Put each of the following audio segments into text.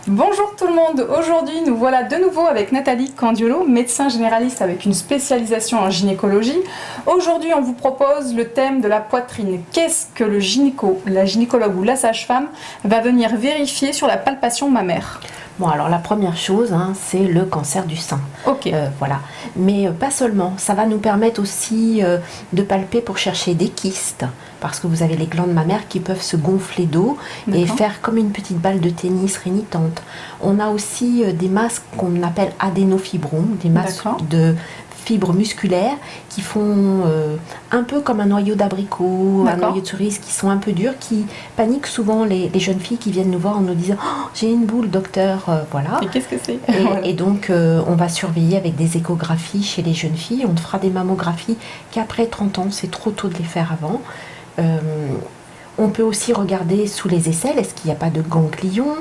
Bonjour tout le monde, aujourd'hui nous voilà de nouveau avec Nathalie Candiolo, médecin généraliste avec une spécialisation en gynécologie. Aujourd'hui on vous propose le thème de la poitrine. Qu'est-ce que la gynécologue ou la sage-femme va venir vérifier sur la palpation mammaire? Bon, alors la première chose, c'est le cancer du sein. Ok. Voilà. Mais pas seulement. Ça va nous permettre aussi de palper pour chercher des kystes. Parce que vous avez les glandes mammaires qui peuvent se gonfler d'eau et faire comme une petite balle de tennis rénitante. On a aussi des masses qu'on appelle adénofibromes, des masses de fibres musculaires qui font un peu comme un noyau d'abricot, un noyau de cerise, qui sont un peu durs, qui paniquent souvent les jeunes filles qui viennent nous voir en nous disant oh, j'ai une boule docteur, voilà. Et qu'est-ce que c'est? Et donc on va surveiller avec des échographies chez les jeunes filles, on fera des mammographies qu'après 30 ans, c'est trop tôt de les faire avant. On peut aussi regarder sous les aisselles, est-ce qu'il n'y a pas de ganglions?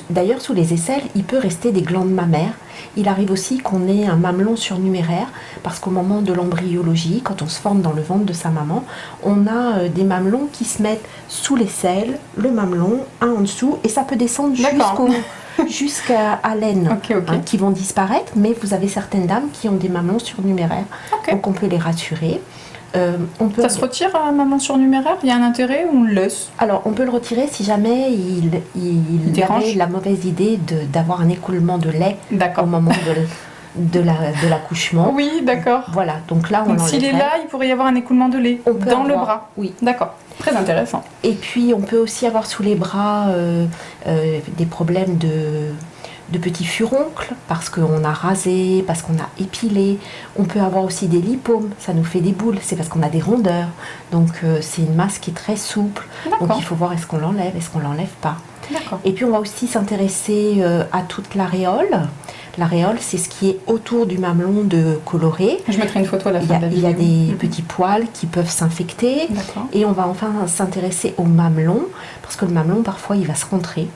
D'ailleurs, sous les aisselles, il peut rester des glandes mammaires. Il arrive aussi qu'on ait un mamelon surnuméraire, parce qu'au moment de l'embryologie, quand on se forme dans le ventre de sa maman, on a des mamelons qui se mettent sous l'aisselle, le mamelon, un en dessous, et ça peut descendre jusqu'à l'aine, qui vont disparaître, mais vous avez certaines dames qui ont des mamelons surnuméraires, donc on peut les rassurer. Ça se retire un mamelon surnuméraire? Il y a un intérêt ou on le laisse? Alors on peut le retirer si jamais il avait la mauvaise idée d'avoir un écoulement de lait au moment de l'accouchement. Oui, d'accord. Voilà, donc là on l'enlèverait. S'il est là, il pourrait y avoir un écoulement de lait dans le bras. Oui. D'accord, très intéressant. Et puis on peut aussi avoir sous les bras des problèmes de petits furoncles, parce qu'on a rasé, parce qu'on a épilé. On peut avoir aussi des lipomes, ça nous fait des boules, c'est parce qu'on a des rondeurs. Donc c'est une masse qui est très souple. Donc il faut voir est-ce qu'on l'enlève, est-ce qu'on l'enlève pas. Et puis on va aussi s'intéresser à toute l'aréole. L'aréole, c'est ce qui est autour du mamelon de coloré. Je mettrai une photo à la fin de la vidéo. Il y a des petits poils qui peuvent s'infecter. Et on va enfin s'intéresser au mamelon, parce que le mamelon, parfois, il va se rentrer.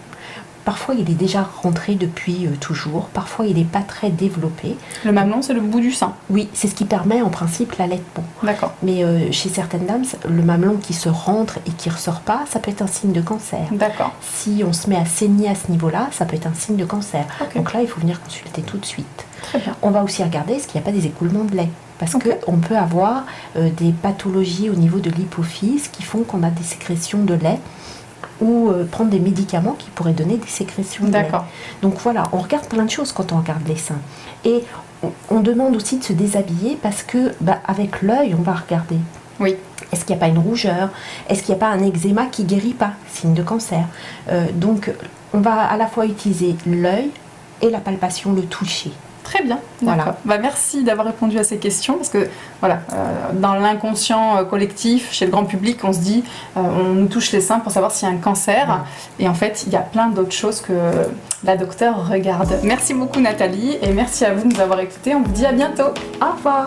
Parfois, il est déjà rentré depuis toujours. Parfois, il n'est pas très développé. Le mamelon, c'est le bout du sein? Oui, c'est ce qui permet en principe l'allaitement. D'accord. Mais chez certaines dames, le mamelon qui se rentre et qui ne ressort pas, ça peut être un signe de cancer. D'accord. Si on se met à saigner à ce niveau-là, ça peut être un signe de cancer. Donc là, il faut venir consulter tout de suite. Très bien. On va aussi regarder est-ce qu'il n'y a pas des écoulements de lait. Parce qu'on peut avoir des pathologies au niveau de l'hypophyse qui font qu'on a des sécrétions de lait, ou prendre des médicaments qui pourraient donner des sécrétions de lait. Donc voilà, on regarde plein de choses quand on regarde les seins. Et on demande aussi de se déshabiller parce que avec l'œil, on va regarder. Oui. Est-ce qu'il n'y a pas une rougeur? Est-ce qu'il n'y a pas un eczéma qui ne guérit pas? Signe de cancer. Donc on va à la fois utiliser l'œil et la palpation, le toucher. Très bien, voilà. Merci d'avoir répondu à ces questions, parce que voilà, dans l'inconscient collectif, chez le grand public, on se dit, on nous touche les seins pour savoir s'il y a un cancer, et en fait, il y a plein d'autres choses que la docteure regarde. Merci beaucoup Nathalie, et merci à vous de nous avoir écoutés, on vous dit à bientôt. Au revoir.